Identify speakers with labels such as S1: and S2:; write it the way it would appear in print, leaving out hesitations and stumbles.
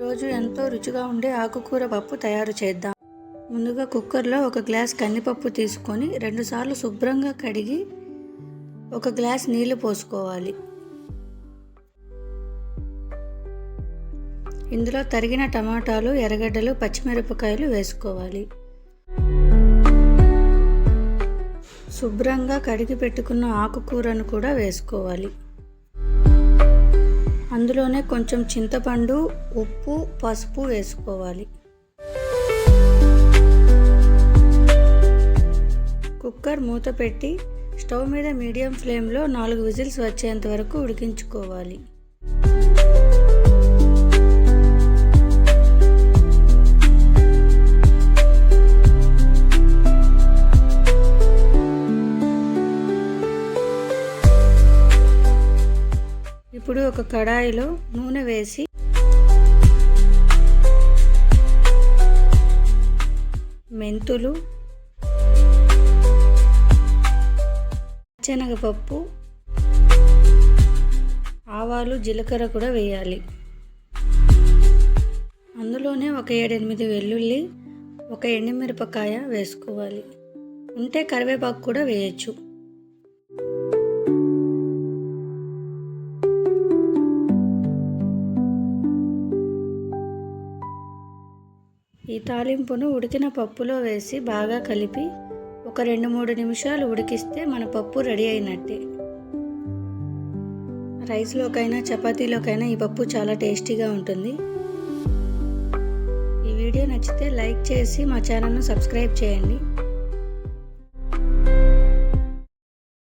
S1: రోజు ఎంతో రుచిగా ఉండే ఆకుకూర పప్పు తయారు చేద్దాం. ముందుగా కుక్కర్లో 1 గ్లాస్ కందిపప్పు తీసుకొని 2 సార్లు శుభ్రంగా కడిగి 1 గ్లాస్ నీళ్లు పోసుకోవాలి. ఇందులో తరిగిన టమాటాలు, ఎర్రగడ్డలు, పచ్చిమిరపకాయలు వేసుకోవాలి. శుభ్రంగా కడిగి పెట్టుకున్న ఆకుకూరను కూడా వేసుకోవాలి. అందులోనే కొంచెం చింతపండు, ఉప్పు, పసుపు వేసుకోవాలి. కుక్కర్ మూత పెట్టి స్టవ్ మీద మీడియం ఫ్లేమ్లో 4 విజిల్స్ వచ్చేంత వరకు ఉడికించుకోవాలి. ఇప్పుడు ఒక కడాయిలో నూనె వేసి మెంతులు, శనగపప్పు, ఆవాలు, జీలకర్ర కూడా వేయాలి. అందులోనే ఒక 7-8 వెల్లుల్లి, 1 ఎండుమిరపకాయ వేసుకోవాలి. ఉంటే కరివేపాకు కూడా వేయచ్చు. ఈ తాలింపును ఉడికిన పప్పులో వేసి బాగా కలిపి ఒక 2-3 నిమిషాలు ఉడికిస్తే మన పప్పు రెడీ అయినట్టే. రైస్లోకైనా చపాతీలోకైనా ఈ పప్పు చాలా టేస్టీగా ఉంటుంది. ఈ వీడియో నచ్చితే లైక్ చేసి మా ఛానల్ను సబ్స్క్రైబ్ చేయండి.